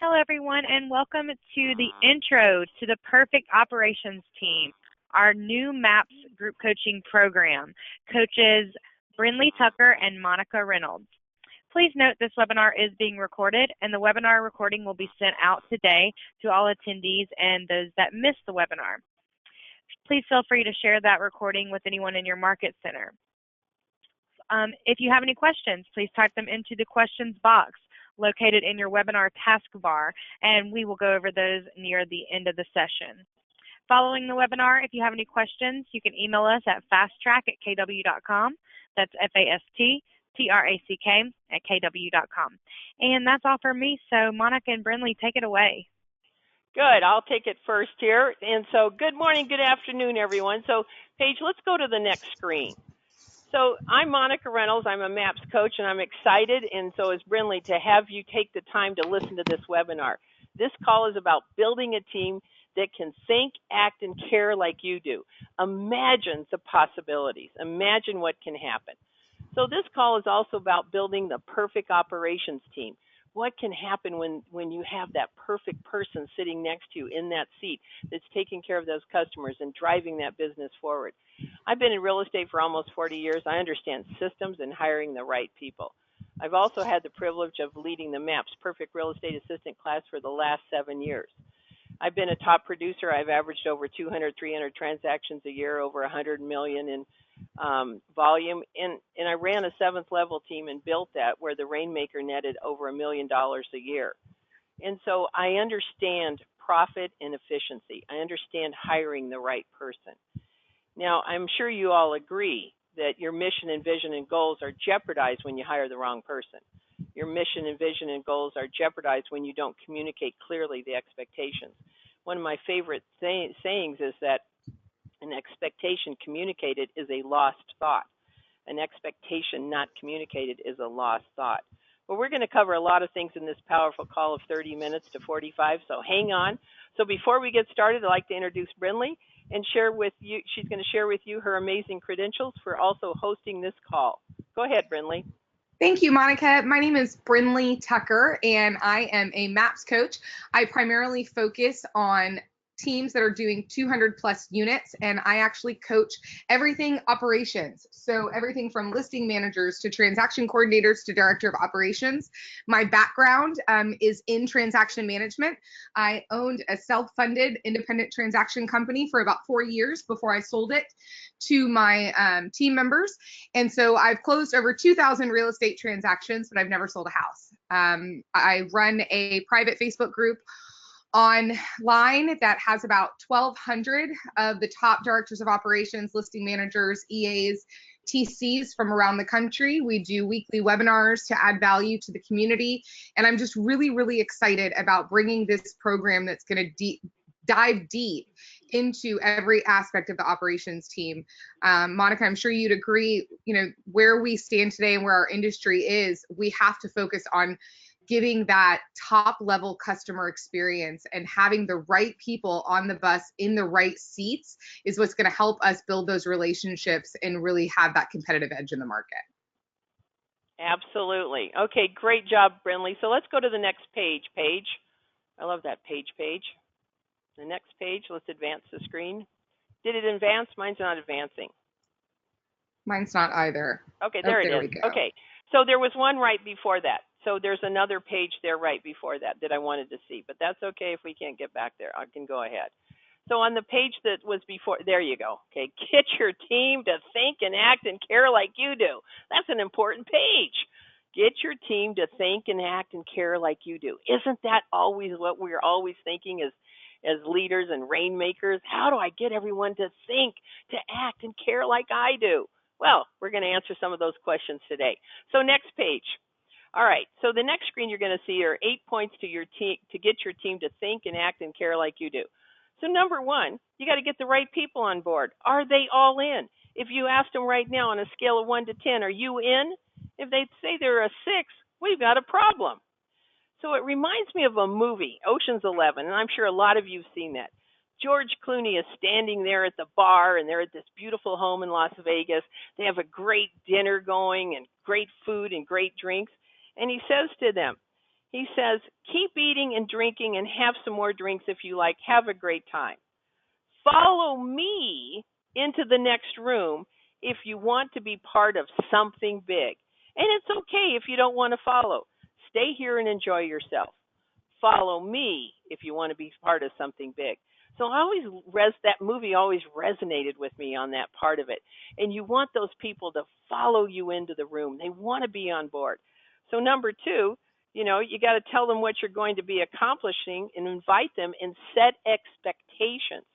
Hello, everyone, and welcome to the intro to the Perfect Operations Team, our new MAPS group coaching program, coaches Brinley Tucker and Monica Reynolds. Please note this webinar is being recorded, and the webinar recording will be sent out today to all attendees and those that missed the webinar. Please feel free to share that recording with anyone in your market center. If you have any questions, please type them into the questions box located in your webinar taskbar, and we will go over those near the end of the session. Following the webinar, if you have any questions, you can email us at fasttrack@kw.com. That's FASTTRACK@kw.com. And that's all for me, so Monica and Brinley, take it away. Good. I'll take it first here. And so good morning, good afternoon, everyone. So Paige, let's go to the next screen. So I'm Monica Reynolds. I'm a MAPS coach, and I'm excited, and so is Brinley, to have you take the time to listen to this webinar. This call is about building a team that can think, act, and care like you do. Imagine the possibilities. Imagine what can happen. So this call is also about building the perfect operations team. What can happen when you have that perfect person sitting next to you in that seat that's taking care of those customers and driving that business forward? I've been in real estate for almost 40 years. I understand systems and hiring the right people. I've also had the privilege of leading the MAPS Perfect Real Estate Assistant class for the last 7 years. I've been a top producer. I've averaged over 200, 300 transactions a year, over 100 million in volume, and I ran a 7th level team and built that, where the Rainmaker netted over $1 million a year. And so I understand profit and efficiency. I understand hiring the right person. Now, I'm sure you all agree that your mission and vision and goals are jeopardized when you hire the wrong person. Your mission and vision and goals are jeopardized when you don't communicate clearly the expectations. One of my favorite sayings is that an expectation communicated is a lost thought. An expectation not communicated is a lost thought. Well, we're going to cover a lot of things in this powerful call of 30 minutes to 45, so hang on. So before we get started, I'd like to introduce Brinley and share with you, she's going to share with you her amazing credentials for also hosting this call. Go ahead, Brinley. Thank you, Monica. My name is Brinley Tucker, and I am a MAPS coach. I primarily focus on teams that are doing 200 plus units, and I actually coach everything operations. So everything from listing managers to transaction coordinators to director of operations. My background is in transaction management. I owned a self-funded independent transaction company for about 4 years before I sold it to my team members. And so I've closed over 2,000 real estate transactions, but I've never sold a house. I run a private Facebook group online that has about 1,200 of the top directors of operations, listing managers, EAs, TCs from around the country. We do weekly webinars to add value to the community. And I'm just really, really excited about bringing this program that's going to dive deep into every aspect of the operations team. Monica, I'm sure you'd agree, where we stand today and where our industry is, we have to focus on giving that top level customer experience, and having the right people on the bus in the right seats is what's going to help us build those relationships and really have that competitive edge in the market. Absolutely. Okay, great job, Brinley. So let's go to the next page. I love that page. The next page, let's advance the screen. Did it advance? Mine's not advancing. Mine's not either. Okay, there it is. Okay, so there was one right before that. So there's another page there right before that I wanted to see, but that's okay if we can't get back there. I can go ahead. So on the page that was before, there you go. Okay, get your team to think and act and care like you do. That's an important page. Get your team to think and act and care like you do. Isn't that always what we're always thinking as leaders and rainmakers? How do I get everyone to think, to act, and care like I do? Well, we're going to answer some of those questions today. So next page. All right, so the next screen you're going to see are 8 points to your team to get your team to think and act and care like you do. So number one, you got to get the right people on board. Are they all in? If you ask them right now on a scale of 1 to 10, are you in? If they say they're a 6, we've got a problem. So it reminds me of a movie, Ocean's 11, and I'm sure a lot of you've seen that. George Clooney is standing there at the bar, and they're at this beautiful home in Las Vegas. They have a great dinner going and great food and great drinks. And he says to them, He says, keep eating and drinking and have some more drinks if you like. Have a great time. Follow me into the next room if you want to be part of something big. And it's okay if you don't want to follow. Stay here and enjoy yourself. Follow me if you want to be part of something big. So that movie always resonated with me on that part of it. And you want those people to follow you into the room. They want to be on board. So number 2, you got to tell them what you're going to be accomplishing and invite them and set expectations.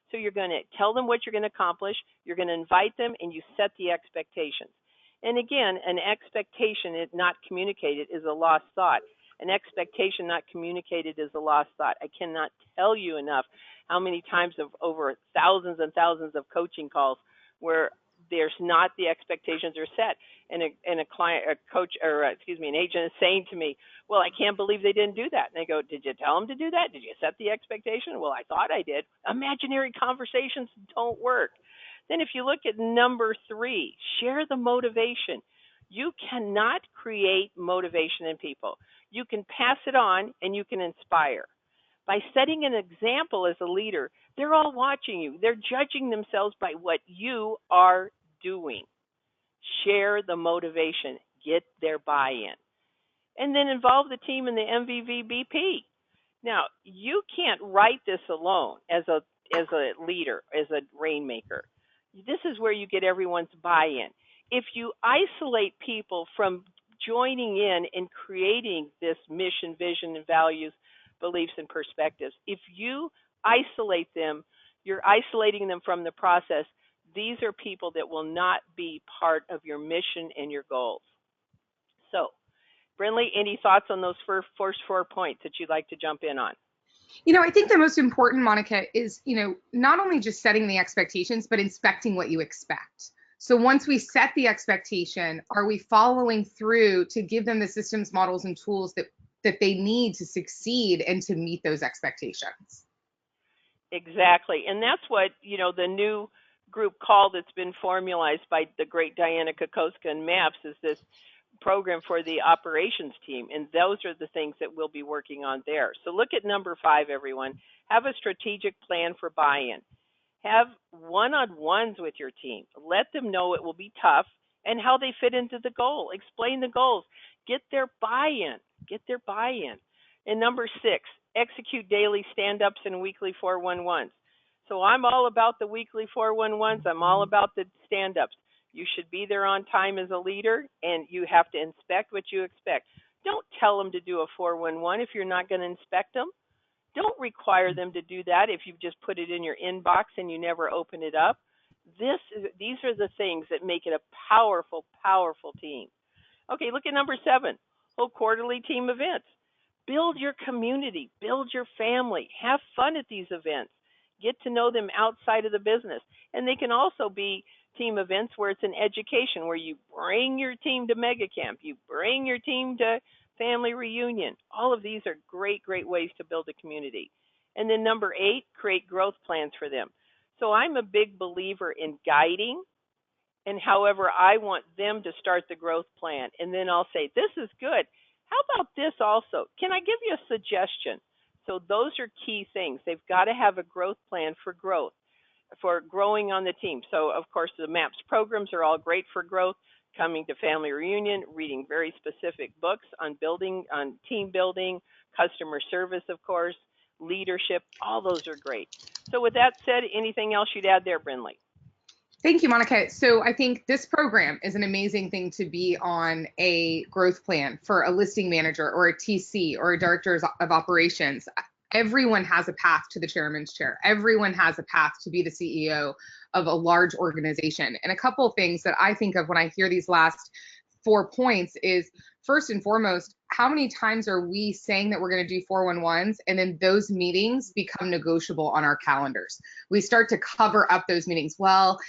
So you're going to tell them what you're going to accomplish, you're going to invite them, and you set the expectations. And again, an expectation not communicated is a lost thought. An expectation not communicated is a lost thought. I cannot tell you enough how many times of over thousands and thousands of coaching calls where there's not the expectations are set, and an agent is saying to me, well, I can't believe they didn't do that. And I go, did you tell them to do that? Did you set the expectation? Well, I thought I did. Imaginary conversations don't work. Then if you look at number 3, share the motivation. You cannot create motivation in people. You can pass it on and you can inspire. By setting an example as a leader, they're all watching you. They're judging themselves by what you are doing. Share the motivation. Get their buy-in. And then involve the team in the MVVBP. Now, you can't write this alone as a leader, as a rainmaker. This is where you get everyone's buy-in. If you isolate people from joining in and creating this mission, vision, and values, beliefs, and perspectives, if you isolate them, you're isolating them from the process. These are people that will not be part of your mission and your goals. So, Brinley, any thoughts on those first 4 points that you'd like to jump in on? I think the most important, Monica, is, not only just setting the expectations, but inspecting what you expect. So once we set the expectation, are we following through to give them the systems, models, and tools that they need to succeed and to meet those expectations? Exactly. And that's what, the new group call that's been formalized by the great Diana Kokoska and MAPS is this program for the operations team. And those are the things that we'll be working on there. So look at number 5, everyone. Have a strategic plan for buy-in. Have one-on-ones with your team. Let them know it will be tough and how they fit into the goal. Explain the goals. Get their buy-in. Get their buy-in. And number 6, execute daily stand-ups and weekly 411s. So I'm all about the weekly 411s. I'm all about the stand-ups. You should be there on time as a leader, and you have to inspect what you expect. Don't tell them to do a 411 if you're not going to inspect them. Don't require them to do that if you've just put it in your inbox and you never open it up. These are the things that make it a powerful, powerful team. Okay, look at number 7, hold quarterly team events. Build your community, build your family, have fun at these events. Get to know them outside of the business. And they can also be team events where it's an education, where you bring your team to Mega Camp, you bring your team to family reunion. All of these are great, great ways to build a community. And then number 8, create growth plans for them. So I'm a big believer in guiding, and however I want them to start the growth plan. And then I'll say, this is good. How about this also? Can I give you a suggestion? So those are key things. They've got to have a growth plan for growth, for growing on the team. So of course the MAPS programs are all great for growth. Coming to family reunion, reading very specific books on building, on team building, customer service, of course, leadership, all those are great. So with that said, anything else you'd add there, Brinley? Thank you, Monica. So I think this program is an amazing thing to be on a growth plan for a listing manager or a TC or a director of operations. Everyone has a path to the chairman's chair. Everyone has a path to be the CEO of a large organization. And a couple of things that I think of when I hear these last 4 points is, first and foremost, how many times are we saying that we're going to do 411s and then those meetings become negotiable on our calendars? We start to cover up those meetings. Well,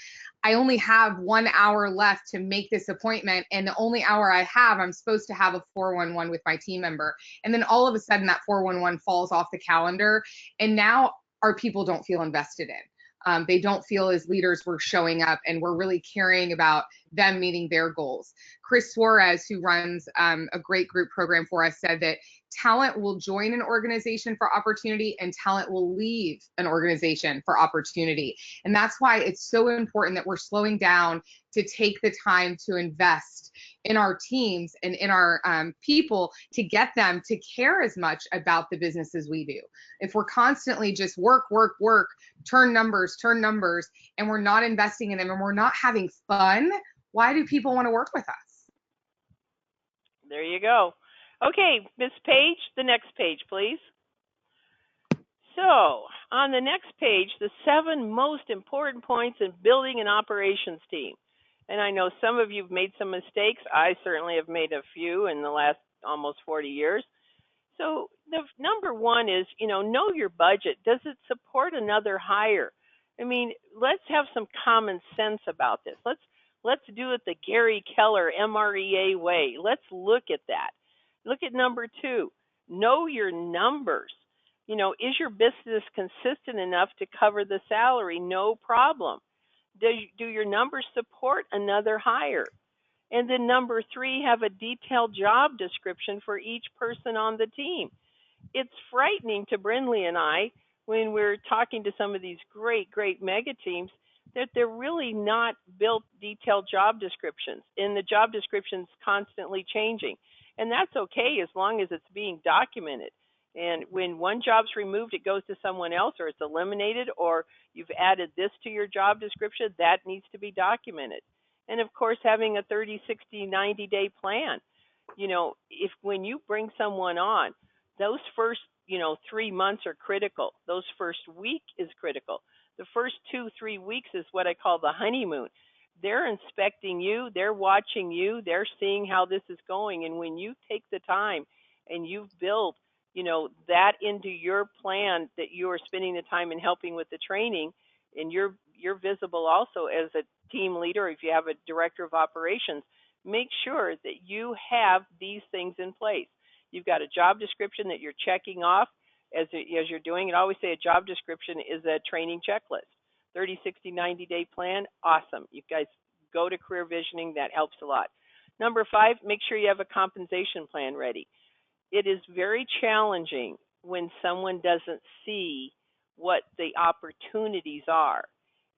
I only have 1 hour left to make this appointment, and the only hour I have, I'm supposed to have a 411 with my team member. And then all of a sudden that 411 falls off the calendar, and now our people don't feel invested in. They don't feel as leaders we're showing up and we're really caring about them meeting their goals. Chris Suarez, who runs a great group program for us, said that talent will join an organization for opportunity and talent will leave an organization for opportunity. And that's why it's so important that we're slowing down to take the time to invest in our teams and in our people to get them to care as much about the business as we do. If we're constantly just work, turn numbers, and we're not investing in them and we're not having fun, why do people want to work with us? There you go. Okay, Ms. Page, the next page, please. So, on the next page, the 7 most important points in building an operations team. And I know some of you have made some mistakes. I certainly have made a few in the last almost 40 years. So, the number 1 is, know your budget. Does it support another hire? I mean, let's have some common sense about this. Let's do it the Gary Keller MREA way. Let's look at that. Look at number 2, know your numbers. Is your business consistent enough to cover the salary? No problem. Do your numbers support another hire? And then number 3, have a detailed job description for each person on the team. It's frightening to Brindley and I when we're talking to some of these great mega teams that they're really not built detailed job descriptions, and the job description's constantly changing. And that's okay as long as it's being documented. And when one job's removed, it goes to someone else, or it's eliminated, or you've added this to your job description, that needs to be documented. And of course, having a 30, 60, 90-day plan. If when you bring someone on, those first, 3 months are critical. Those first week is critical. The first 2-3 weeks is what I call the honeymoon. They're inspecting you, they're watching you, they're seeing how this is going. And when you take the time and you've built, that into your plan, that you are spending the time and helping with the training, and you're visible also as a team leader, if you have a director of operations, make sure that you have these things in place. You've got a job description that you're checking off as you're doing it. I always say a job description is a training checklist. 30, 60, 90-day plan, awesome. You guys go to Career Visioning, that helps a lot. Number 5, make sure you have a compensation plan ready. It is very challenging when someone doesn't see what the opportunities are.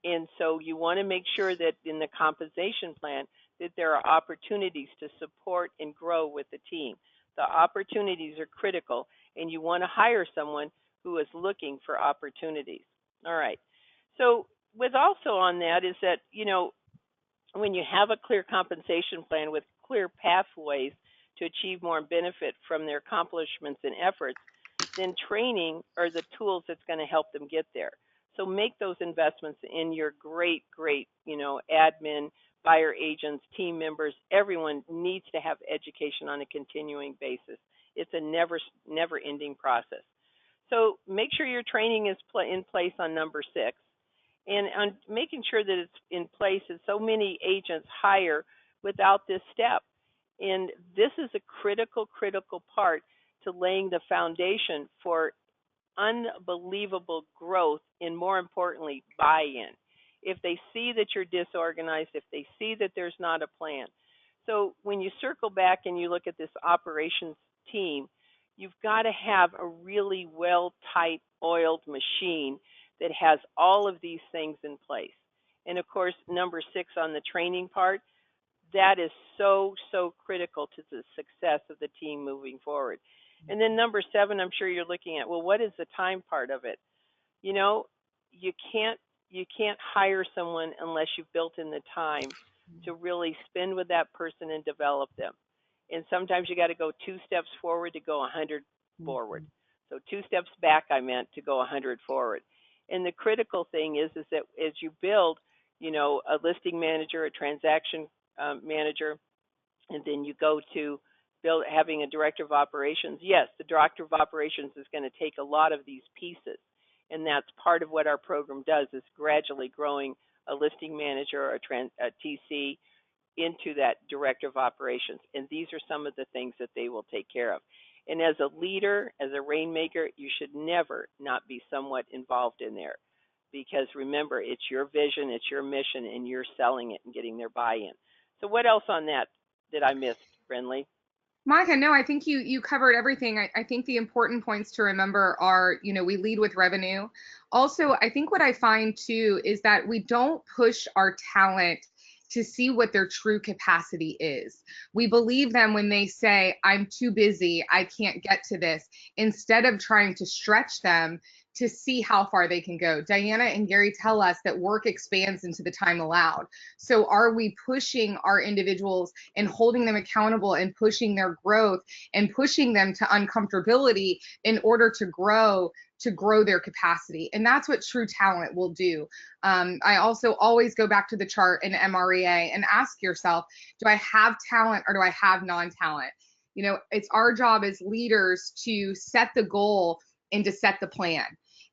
And so you want to make sure that in the compensation plan that there are opportunities to support and grow with the team. The opportunities are critical, and you want to hire someone who is looking for opportunities. All right. So with also on that is that, when you have a clear compensation plan with clear pathways to achieve more benefit from their accomplishments and efforts, then training are the tools that's going to help them get there. So make those investments in your great, admin, buyer agents, team members. Everyone needs to have education on a continuing basis. It's a never-ending process. So make sure your training is in place on number 6, and on making sure that it's in place, as so many agents hire without this step. And this is a critical part to laying the foundation for unbelievable growth and, more importantly, buy-in. If they see that you're disorganized, if they see that there's not a plan. So when you circle back and you look at this operations team, you've got to have a really well-tight, oiled machine that has all of these things in place. And of course, number 6 on the training part, that is so critical to the success of the team moving forward. And then number 7, I'm sure you're looking at, well, what is the time part of it? You can't hire someone unless you've built in the time to really spend with that person and develop them. And sometimes you got to go 2 steps forward to go 100 forward. So 2 steps back, I meant, to go 100 forward. And the critical thing is that as you build, a listing manager, a transaction manager, and then you go to having a director of operations. Yes, the director of operations is going to take a lot of these pieces, and that's part of what our program does, is gradually growing a listing manager or a TC into that director of operations. And these are some of the things that they will take care of. And as a leader, as a rainmaker, you should never not be somewhat involved in there, because remember, it's your vision, it's your mission, and you're selling it and getting their buy-in. So what else on that did I miss, Brinley? Monica, no, I think you covered everything. I think the important points to remember are, we lead with revenue. Also, I think what I find too is that we don't push our talent to see what their true capacity is. We believe them when they say, I'm too busy, I can't get to this, instead of trying to stretch them to see how far they can go. Diana and Gary tell us that work expands into the time allowed. So are we pushing our individuals and holding them accountable and pushing their growth and pushing them to uncomfortability in order to grow their capacity? And that's what true talent will do. I also always go back to the chart in MREA and ask yourself, do I have talent or do I have non-talent? It's our job as leaders to set the goal and to set the plan.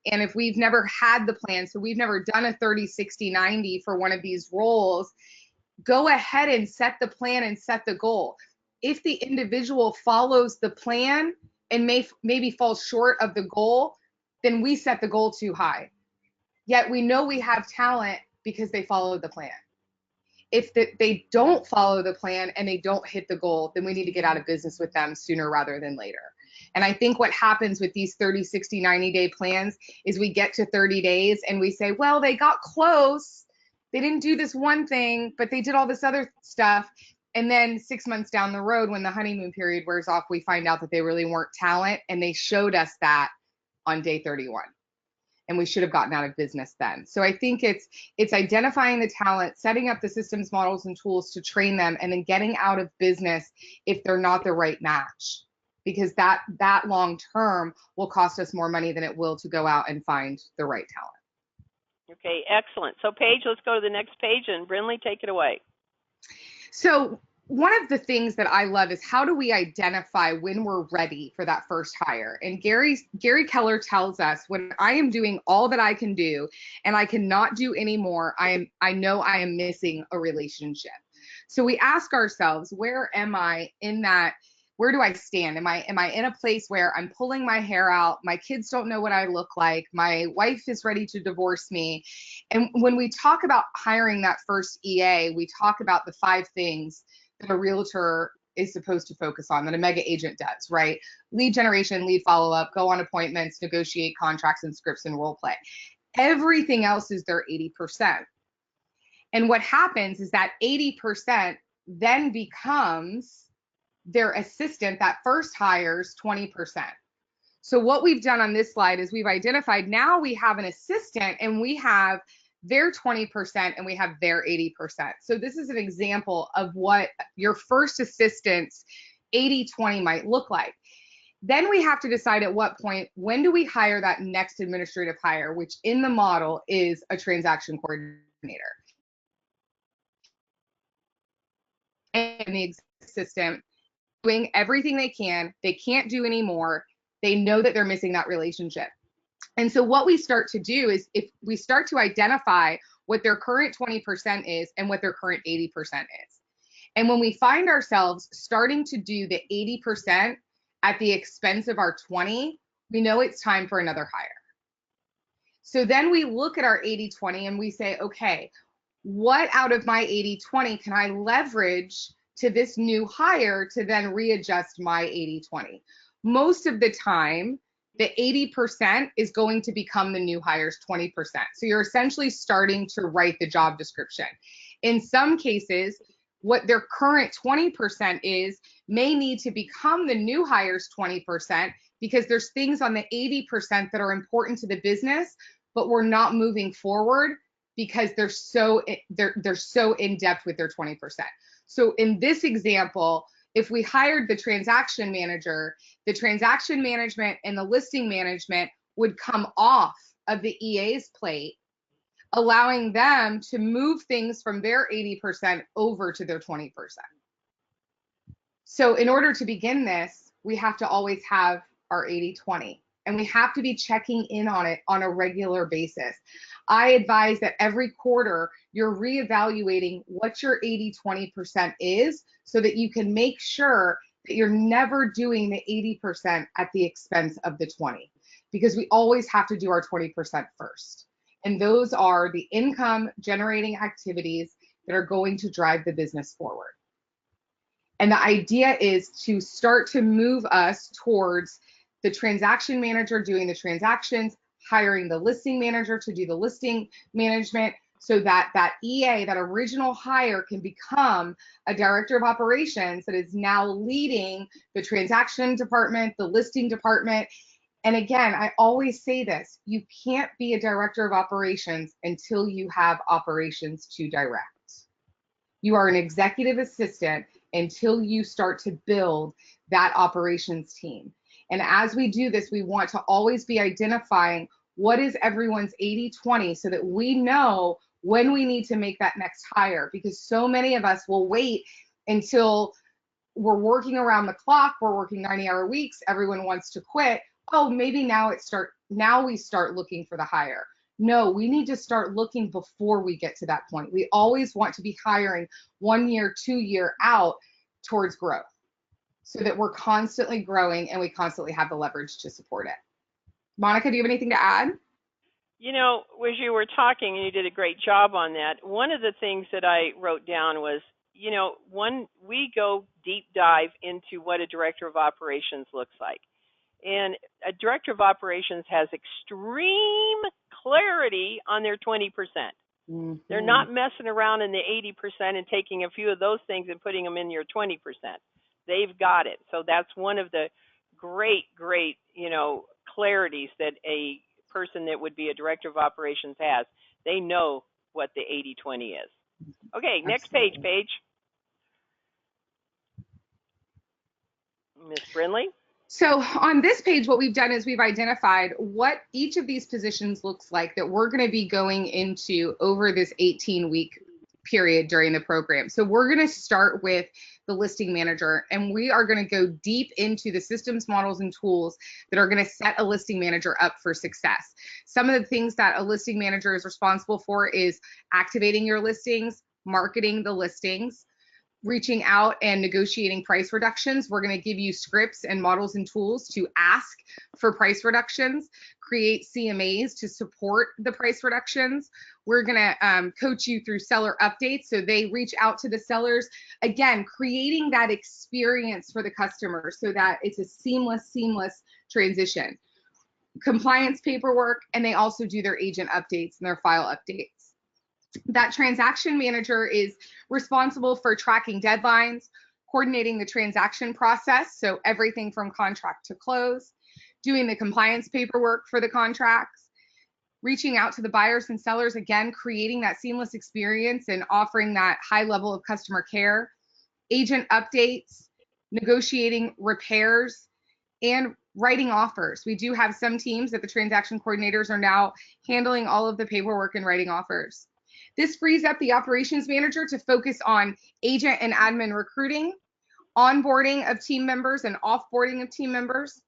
And if we've never had the plan, so we've never done a 30, 60, 90 for one of these roles, go ahead and set the plan and set the goal. If the individual follows the plan and maybe falls short of the goal, then we set the goal too high. Yet we know we have talent because they followed the plan. If they don't follow the plan and they don't hit the goal, then we need to get out of business with them sooner rather than later. And I think what happens with these 30, 60, 90-day plans is we get to 30 days and we say, well, they got close. They didn't do this one thing, but they did all this other stuff. And then 6 months down the road, when the honeymoon period wears off, we find out that they really weren't talent. And they showed us that on day 31. And we should have gotten out of business then. So I think it's identifying the talent, setting up the systems, models, and tools to train them, and then getting out of business if they're not the right match. Because that long term will cost us more money than it will to go out and find the right talent. Okay, excellent. So Paige, let's go to the next page, and Brinley, take it away. So one of the things that I love is, how do we identify when we're ready for that first hire? And Gary Keller tells us, when I am doing all that I can do and I cannot do anymore, I know I am missing a relationship. So we ask ourselves, where am I in that? Where do I stand? Am I in a place where I'm pulling my hair out? My kids don't know what I look like. My wife is ready to divorce me. And when we talk about hiring that first EA, we talk about the 5 things that a realtor is supposed to focus on, that a mega agent does, right? Lead generation, lead follow-up, go on appointments, negotiate contracts and scripts and role play. Everything else is their 80%. And what happens is that 80% then becomes their assistant that first hires 20%. So what we've done on this slide is we've identified, now we have an assistant and we have their 20% and we have their 80%. So this is an example of what your first assistant's 80-20 might look like. Then we have to decide at what point, when do we hire that next administrative hire, which in the model is a transaction coordinator. And the assistant doing everything they can, they can't do anymore, they know that they're missing that relationship. And so what we start to do is, if we start to identify what their current 20% is and what their current 80% is. And when we find ourselves starting to do the 80% at the expense of our 20, we know it's time for another hire. So then we look at our 80-20 and we say, okay, what out of my 80-20 can I leverage to this new hire to then readjust my 80-20? Most of the time, the 80% is going to become the new hire's 20%. So you're essentially starting to write the job description. In some cases, what their current 20% is may need to become the new hire's 20%, because there's things on the 80% that are important to the business, but we're not moving forward because they're so in depth with their 20%. So in this example, if we hired the transaction manager, the transaction management and the listing management would come off of the EA's plate, allowing them to move things from their 80% over to their 20%. So in order to begin this, we have to always have our 80-20, and we have to be checking in on it on a regular basis. I advise that every quarter you're reevaluating what your 80-20% is, so that you can make sure that you're never doing the 80% at the expense of the 20, because we always have to do our 20% first. And those are the income generating activities, that are going to drive the business forward. And the idea is to start to move us towards the transaction manager doing the transactions, hiring the listing manager to do the listing management, so that that EA, that original hire, can become a director of operations that is now leading the transaction department, the listing department. And again, I always say this, you can't be a director of operations until you have operations to direct. You are an executive assistant until you start to build that operations team. And as we do this, we want to always be identifying what is everyone's 80-20 so that we know when we need to make that next hire, because so many of us will wait until we're working around the clock, we're working 90-hour weeks, everyone wants to quit. Oh, maybe now we start looking for the hire. No, we need to start looking before we get to that point. We always want to be hiring 1 year, 2 year out towards growth, so that we're constantly growing and we constantly have the leverage to support it. Monica, do you have anything to add? You know, as you were talking, and you did a great job on that, one of the things that I wrote down was, you know, we go deep dive into what a director of operations looks like. And a director of operations has extreme clarity on their 20%. Mm-hmm. They're not messing around in the 80% and taking a few of those things and putting them in your 20%. They've got it. So that's one of the great, you know, clarities that a person that would be a director of operations has. They know what the 80-20 is. Okay, next page. Ms. Brindley? So on this page, what we've done is we've identified what each of these positions looks like that we're going to be going into over this 18-week period during the program. So we're going to start with the listing manager, and we are going to go deep into the systems, models, and tools that are going to set a listing manager up for success. Some of the things that a listing manager is responsible for is activating your listings, marketing the listings, reaching out and negotiating price reductions. We're going to give you scripts and models and tools to ask for price reductions, create CMAs to support the price reductions. We're going to coach you through seller updates so they reach out to the sellers. Again, creating that experience for the customer so that it's a seamless transition. Compliance paperwork, and they also do their agent updates and their file updates. That transaction manager is responsible for tracking deadlines, coordinating the transaction process, so everything from contract to close, doing the compliance paperwork for the contracts, reaching out to the buyers and sellers, again, creating that seamless experience and offering that high level of customer care, agent updates, negotiating repairs, and writing offers. We do have some teams that the transaction coordinators are now handling all of the paperwork and writing offers. This frees up the operations manager to focus on agent and admin recruiting, onboarding of team members and offboarding of team members,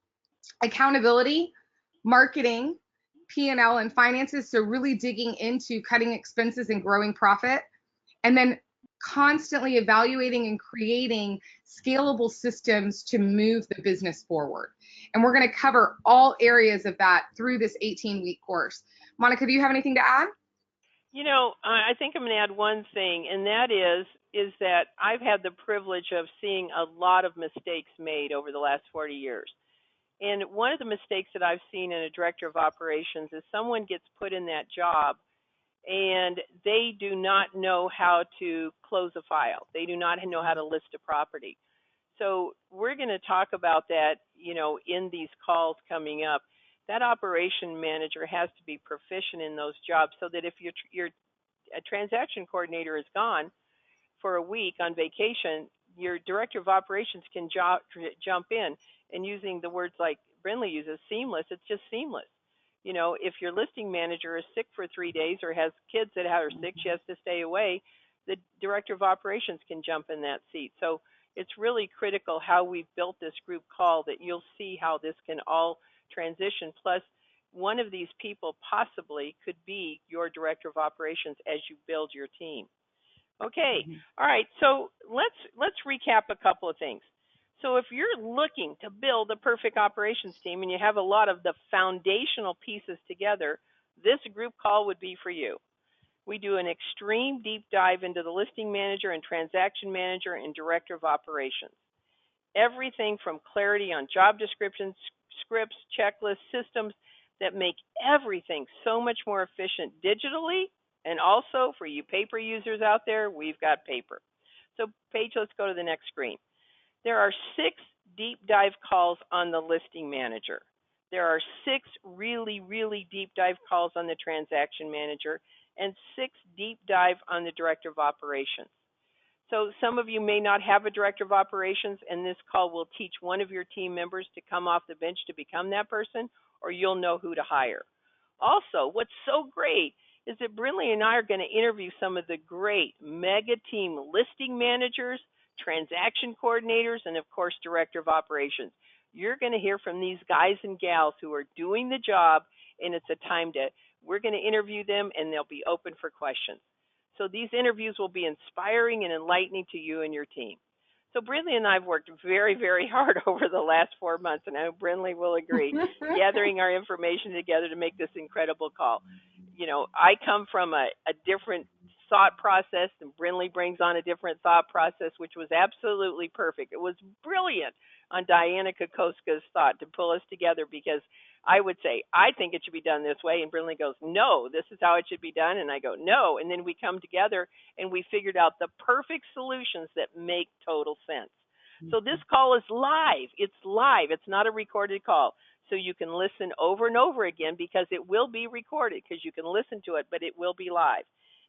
accountability, marketing, P&L, and finances, so really digging into cutting expenses and growing profit, and then constantly evaluating and creating scalable systems to move the business forward. And we're going to cover all areas of that through this 18-week course. Monica, do you have anything to add? You know, I think I'm going to add one thing, and that is that I've had the privilege of seeing a lot of mistakes made over the last 40 years. And one of the mistakes that I've seen in a director of operations is someone gets put in that job and they do not know how to close a file. They do not know how to list a property. So we're going to talk about that, you know, in these calls coming up. That operation manager has to be proficient in those jobs so that if your a transaction coordinator is gone for a week on vacation, your director of operations can jump in, and using the words like Brindley uses, seamless, it's just seamless. You know, if your listing manager is sick for 3 days or has kids that are sick, she has to stay away, the director of operations can jump in that seat. So it's really critical how we've built this group call that you'll see how this can all transition. Plus, one of these people possibly could be your director of operations as you build your team. Okay, all right, so let's recap a couple of things. So if you're looking to build a perfect operations team and you have a lot of the foundational pieces together, this group call would be for you. We do an extreme deep dive into the listing manager and transaction manager and director of operations. Everything from clarity on job descriptions, scripts, checklists, systems that make everything so much more efficient digitally. And also for you paper users out there, we've got paper. So Paige, let's go to the next screen. There are 6 deep dive calls on the listing manager. There are 6 really, really deep dive calls on the transaction manager and 6 deep dive on the director of operations. So some of you may not have a director of operations, and this call will teach one of your team members to come off the bench to become that person, or you'll know who to hire. Also, what's so great is that Brinley and I are going to interview some of the great mega team listing managers, transaction coordinators, and of course, director of operations. You're going to hear from these guys and gals who are doing the job, and it's a time to, we're going to interview them, and they'll be open for questions. So these interviews will be inspiring and enlightening to you and your team. So Brinley and I have worked very, very hard over the last 4 months, and I know Brinley will agree, gathering our information together to make this incredible call. You know, I come from a different thought process, and Brinley brings on a different thought process, which was absolutely perfect. It was brilliant on Diana Kokoska's thought to pull us together, because I would say, I think it should be done this way. And Brinley goes, no, this is how it should be done. And I go, no. And then we come together and we figured out the perfect solutions that make total sense. So this call is live. It's live. It's not a recorded call. So you can listen over and over again, because it will be recorded, because you can listen to it, but it will be live.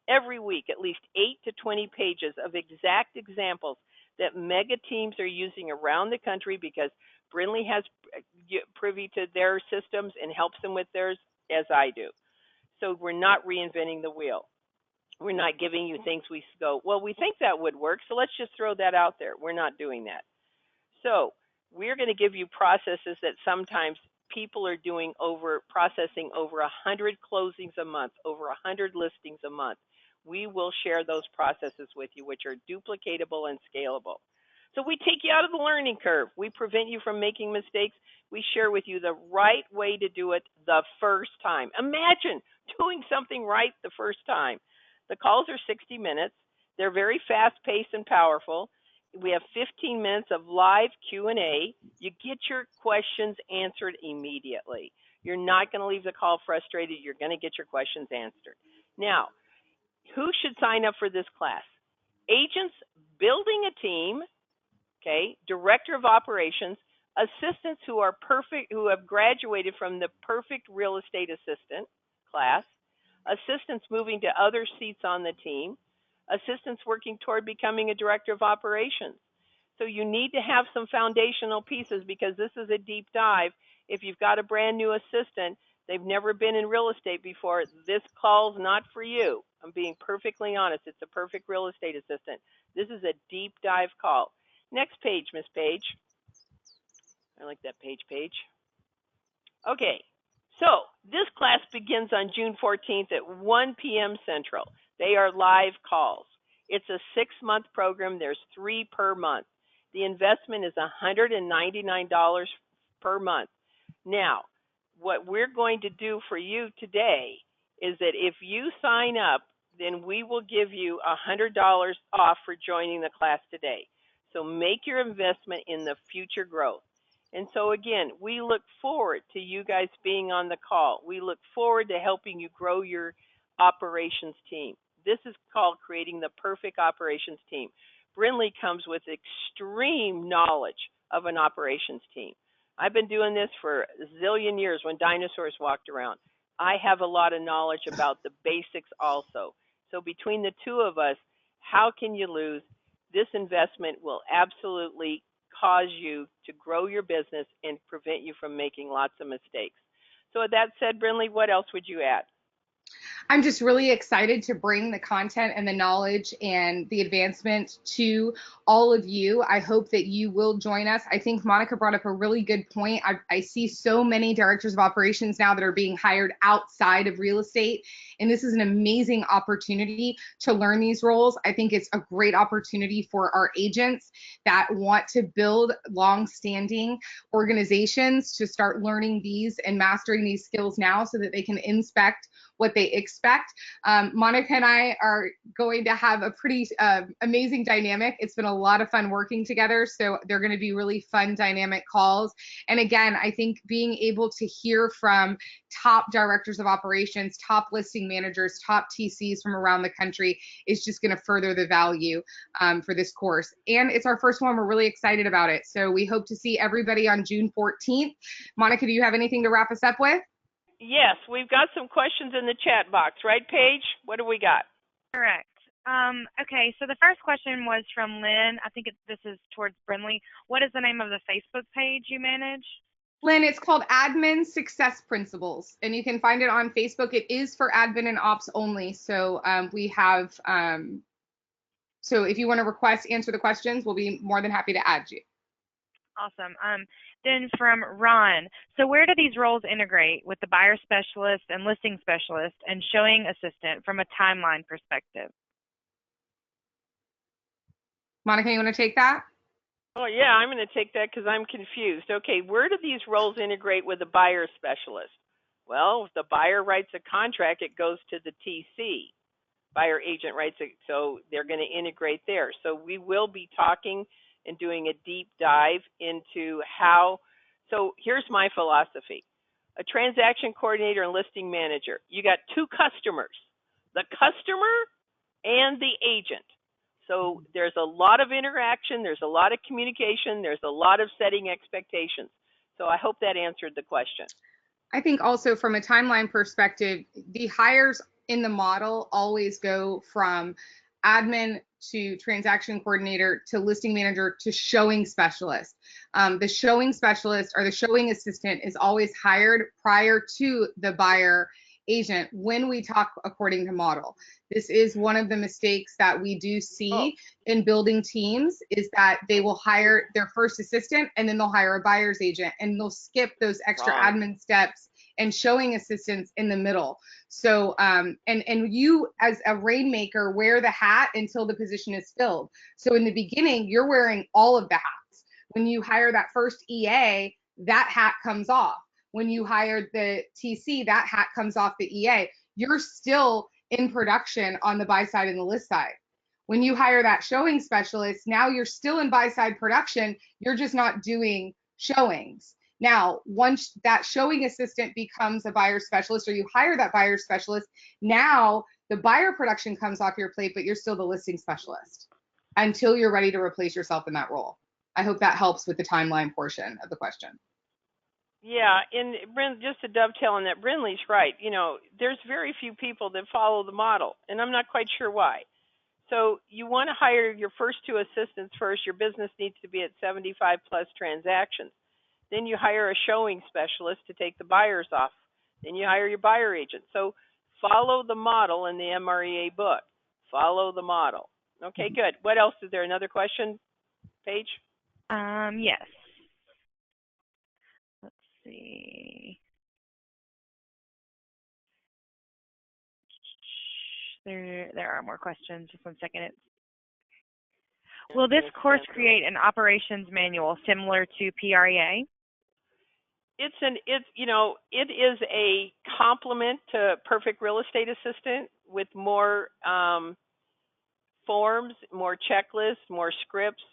Every week, at least 8 to 20 pages of exact examples that mega teams are using around the country, because Brinley has privy to their systems and helps them with theirs, as I do. So we're not reinventing the wheel. We're not giving you things we go, well, we think that would work, so let's just throw that out there. We're not doing that. So we're going to give you processes that sometimes people are doing processing over 100 closings a month, over 100 listings a month. We will share those processes with you, which are duplicatable and scalable. So we take you out of the learning curve. We prevent you from making mistakes. We share with you the right way to do it the first time. Imagine doing something right the first time. The calls are 60 minutes. They're very fast-paced and powerful. We have 15 minutes of live Q&A. You get your questions answered immediately. You're not going to leave the call frustrated. You're going to get your questions answered. Now, who should sign up for this class? Agents building a team, okay, director of operations, assistants who are perfect, who have graduated from the perfect real estate assistant class, assistants moving to other seats on the team, assistants working toward becoming a director of operations. So you need to have some foundational pieces, because this is a deep dive. If you've got a brand new assistant, they've never been in real estate before, this call's not for you. I'm being perfectly honest. It's a perfect real estate assistant. This is a deep dive call. Next page, Miss Page. I like that page. Okay, so this class begins on June 14th at 1 p.m. Central. They are live calls. It's a 6-month program. There's 3 per month. The investment is $199 per month. Now, what we're going to do for you today is that if you sign up, then we will give you $100 off for joining the class today. So make your investment in the future growth. And so again, we look forward to you guys being on the call. We look forward to helping you grow your operations team. This is called creating the perfect operations team. Brinley comes with extreme knowledge of an operations team. I've been doing this for a zillion years when dinosaurs walked around. I have a lot of knowledge about the basics also. So between the two of us, how can you lose? This investment will absolutely cause you to grow your business and prevent you from making lots of mistakes. So with that said, Brinley, what else would you add? I'm just really excited to bring the content and the knowledge and the advancement to all of you. I hope that you will join us. I think Monica brought up a really good point. I see so many directors of operations now that are being hired outside of real estate, and this is an amazing opportunity to learn these roles. I think it's a great opportunity for our agents that want to build long-standing organizations to start learning these and mastering these skills now, so that they can inspect what they expect. Monica and I are going to have a pretty amazing dynamic. It's been a lot of fun working together, so they're going to be really fun, dynamic calls. And again, I think being able to hear from top directors of operations, top listing managers, top TCs from around the country is just going to further the value for this course. And it's our first one. We're really excited about it. So we hope to see everybody on June 14th. Monica, do you have anything to wrap us up with? Yes, we've got some questions in the chat box, right, Paige? What do we got? Correct. Okay, so the first question was from Lynn. I think this is towards Brinley. What is the name of the Facebook page you manage? Lynn, it's called Admin Success Principles, and you can find it on Facebook. It is for admin and ops only. So we have, so if you want to answer the questions, we'll be more than happy to add you. Awesome. Then from Ron, so where do these roles integrate with the buyer specialist and listing specialist and showing assistant from a timeline perspective? Monica, you want to take that? Oh, yeah, I'm going to take that because I'm confused. Okay, where do these roles integrate with the buyer specialist? Well, if the buyer writes a contract, it goes to the TC. Buyer agent writes it, so they're going to integrate there. So we will be talking and doing a deep dive into how. So here's my philosophy. A transaction coordinator and listing manager. You got two customers, the customer and the agent. So there's a lot of interaction, there's a lot of communication, there's a lot of setting expectations. So I hope that answered the question. I think also from a timeline perspective, the hires in the model always go from admin to transaction coordinator to listing manager to showing specialist. The showing specialist or the showing assistant is always hired prior to the buyer agent when we talk according to model. This is one of the mistakes that we do see in building teams is that they will hire their first assistant and then they'll hire a buyer's agent and they'll skip those extra admin steps and showing assistants in the middle. So, and you as a rainmaker wear the hat until the position is filled. So in the beginning, you're wearing all of the hats. When you hire that first EA, that hat comes off. When you hire the TC, that hat comes off the EA. You're still in production on the buy side and the list side. When you hire that showing specialist, now you're still in buy side production. You're just not doing showings. Now, once that showing assistant becomes a buyer specialist or you hire that buyer specialist, now the buyer production comes off your plate, but you're still the listing specialist until you're ready to replace yourself in that role. I hope that helps with the timeline portion of the question. Yeah, and just to dovetail on that, Brinley's right. You know, there's very few people that follow the model, and I'm not quite sure why. So you want to hire your first two assistants first. Your business needs to be at 75 plus transactions. Then you hire a showing specialist to take the buyers off. Then you hire your buyer agent. So follow the model in the MREA book. Follow the model. Okay, good. What else? Is there another question, Paige? Yes. Let's see. There are more questions. Just one second. Will this course create an operations manual similar to PREA? It is a complement to Perfect Real Estate Assistant with more forms, more checklists, more scripts,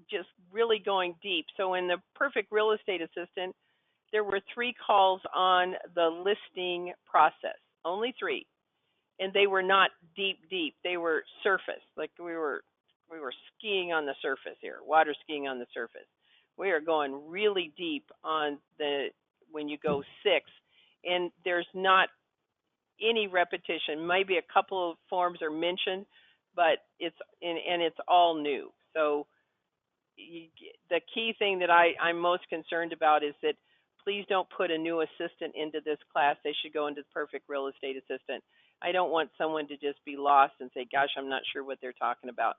just really going deep. So in the Perfect Real Estate Assistant, there were 3 calls on the listing process, only 3. And they were not deep. They were surface, like we were skiing on the surface here, water skiing on the surface. We are going really deep on when you go 6, and there's not any repetition. Maybe a couple of forms are mentioned, but it's all new. So the key thing that I'm most concerned about is that please don't put a new assistant into this class. They should go into Perfect Real Estate Assistant. I don't want someone to just be lost and say, gosh, I'm not sure what they're talking about.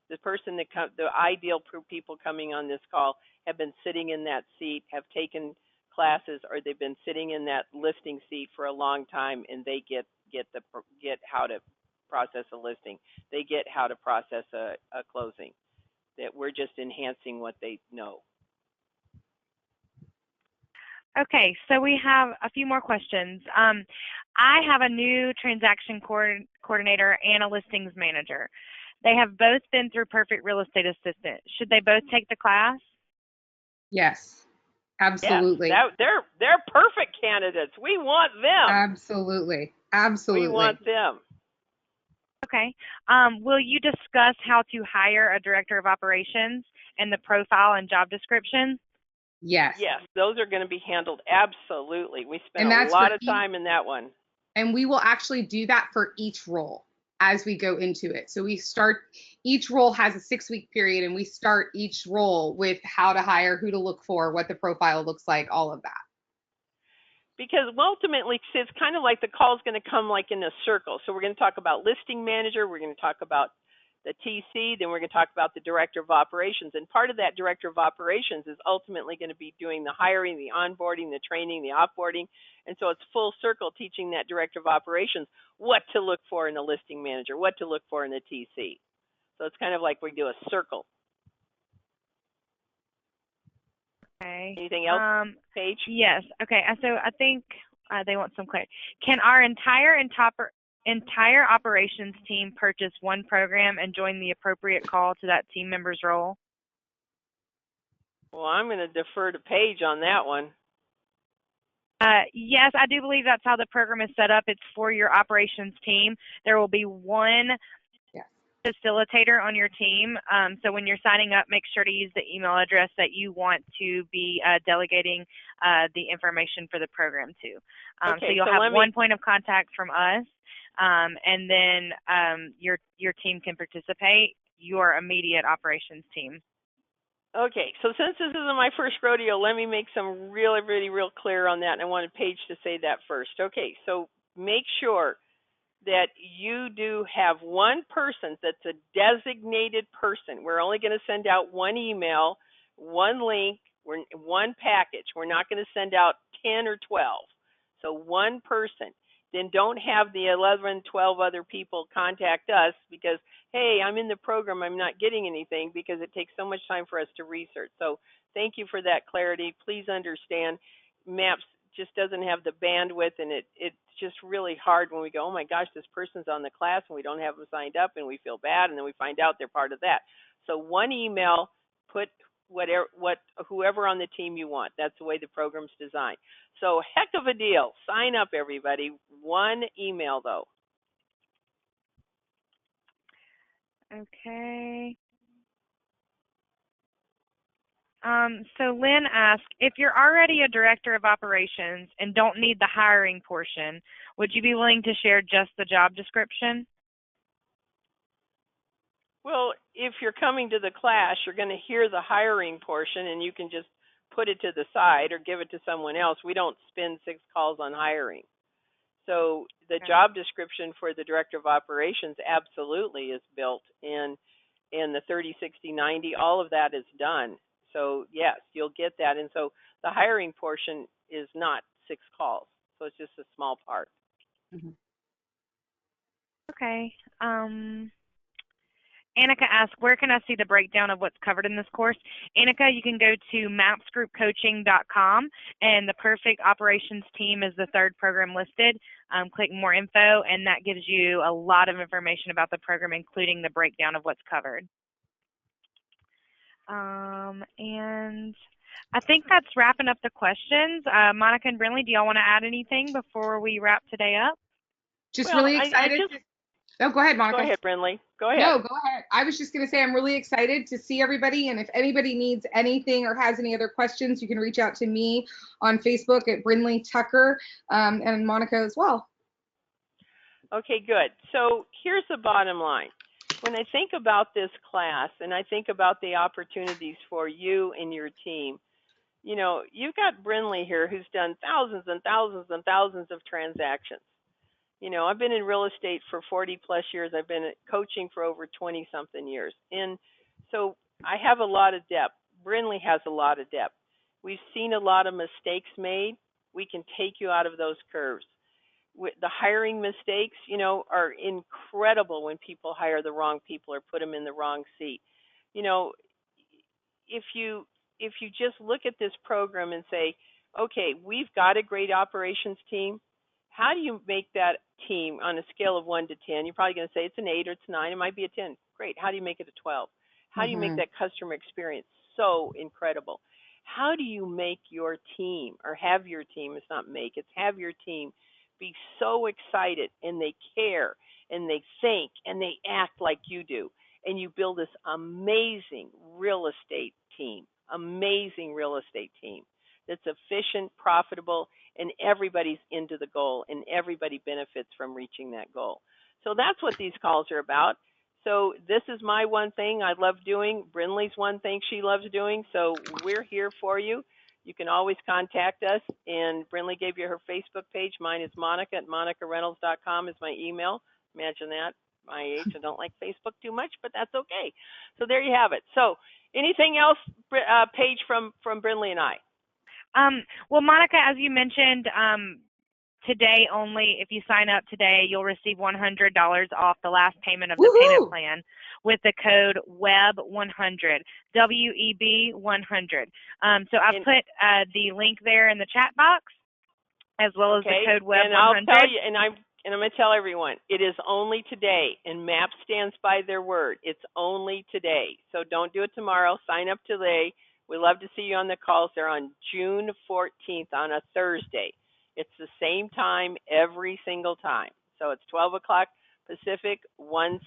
The person the ideal people coming on this call have been sitting in that seat, have taken classes, or they've been sitting in that listing seat for a long time, and they get how to process a listing. They get how to process a closing. That we're just enhancing what they know. Okay, so we have a few more questions. I have a new transaction coordinator and a listings manager. They have both been through Perfect Real Estate Assistant. Should they both take the class? Yes, Yes, absolutely. they're perfect candidates. We want them. Absolutely. We want Absolutely. them. Okay. Will you discuss how to hire a director of operations and the profile and job description? Yes. Yes, those are going to be handled absolutely. We spent And a that's lot for of time in that one. and we will actually do that for each role as we go into it. So we start, each role has a 6-week period, and we start each role with how to hire, who to look for, what the profile looks like, all of that. Because ultimately, it's kind of like the call is going to come like in a circle. So we're going to talk about listing manager, we're going to talk about the TC, then we're going to talk about the director of operations. And part of that director of operations is ultimately going to be doing the hiring, the onboarding, the training, the offboarding. And so it's full circle teaching that director of operations what to look for in a listing manager, what to look for in the TC. So it's kind of like we do a circle. Okay. Anything else, Paige? Yes. Okay. So I think they want some clarity. Can our entire operations team purchase one program and join the appropriate call to that team member's role? Well, I'm going to defer to Paige on that one. Yes, I do believe that's how the program is set up. It's for your operations team. There will be one facilitator on your team. So when you're signing up, make sure to use the email address that you want to be delegating the information for the program to. Okay, so you'll have one point of contact from us, and then your team can participate, your immediate operations team. Okay, so since this isn't my first rodeo, let me make some really real clear on that, and I wanted Paige to say that first. Okay, so make sure that you do have one person that's a designated person. We're only going to send out one email, one link, one package. We're not going to send out 10 or 12. So one person. Then don't have the 11, 12 other people contact us because, hey, I'm in the program, I'm not getting anything, because it takes so much time for us to research. So thank you for that clarity. Please understand, MAPS just doesn't have the bandwidth, and it's just really hard when we go, oh my gosh, this person's on the class and we don't have them signed up, and we feel bad, and then we find out they're part of that. So one email, put whoever on the team you want. That's the way the program's designed. So heck of a deal. Sign up, everybody. One email, though. Okay. So Lynn asked, if you're already a director of operations and don't need the hiring portion, would you be willing to share just the job description? Well, if you're coming to the class, you're going to hear the hiring portion, and you can just put it to the side or give it to someone else. We don't spend 6 calls on hiring. So the job description for the director of operations absolutely is built in the 30, 60, 90. All of that is done. So yes, you'll get that. And so the hiring portion is not 6 calls. So it's just a small part. Mm-hmm. Okay. Annika asked, where can I see the breakdown of what's covered in this course? Annika, you can go to mapsgroupcoaching.com, and the Perfect Operations Team is the 3rd program listed. Click more info, and that gives you a lot of information about the program, including the breakdown of what's covered. And I think that's wrapping up the questions. Monica and Brinley, do y'all want to add anything before we wrap today up? Just really excited. Oh, go ahead, Monica. Go ahead, Brinley. Go ahead. No, go ahead. I was just going to say I'm really excited to see everybody. And if anybody needs anything or has any other questions, you can reach out to me on Facebook at Brinley Tucker, and Monica as well. Okay, good. So here's the bottom line. When I think about this class and I think about the opportunities for you and your team, you know, you've got Brinley here who's done thousands and thousands and thousands of transactions. You know, I've been in real estate for 40 plus years. I've been coaching for over 20 something years. And so I have a lot of depth. Brinley has a lot of depth. We've seen a lot of mistakes made. We can take you out of those curves. The hiring mistakes, you know, are incredible when people hire the wrong people or put them in the wrong seat. You know, if you just look at this program and say, okay, we've got a great operations team, how do you make that team on a scale of 1 to 10? You're probably going to say it's an 8 or it's 9. It might be a 10. Great. How do you make it a 12? How do you make that customer experience so incredible? How do you make your team, or have your team, it's not make, it's have your team be so excited and they care and they think and they act like you do, and you build this amazing real estate team, that's efficient, profitable, and everybody's into the goal and everybody benefits from reaching that goal. So that's what these calls are about. So this is my one thing I love doing. Brinley's one thing she loves doing. So we're here for you. You can always contact us. And Brinley gave you her Facebook page. Mine is Monica at monicareynolds.com is my email. Imagine that. My age, I don't like Facebook too much, but that's okay. So there you have it. So anything else, Paige, from Brinley and I? Well, Monica, as you mentioned, today only, if you sign up today, you'll receive $100 off the last payment of the payment plan with the code WEB100, WEB100. So I've put the link there in the chat box, as well as the code WEB100. And I'll tell you, and I'm going to tell everyone, it is only today, and MAP stands by their word. It's only today. So don't do it tomorrow. Sign up today. We love to see you on the calls. They're on June 14th on a Thursday. It's the same time every single time. So it's 12 o'clock Pacific, 11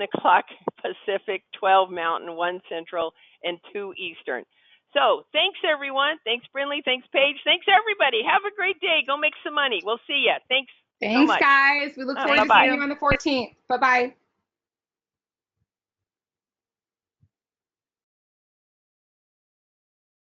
o'clock Pacific, 12 Mountain, 1 Central, and 2 Eastern. So thanks, everyone. Thanks, Brinley. Thanks, Paige. Thanks, everybody. Have a great day. Go make some money. We'll see you. Thanks so much. Guys. We look forward to seeing you on the 14th. Bye-bye.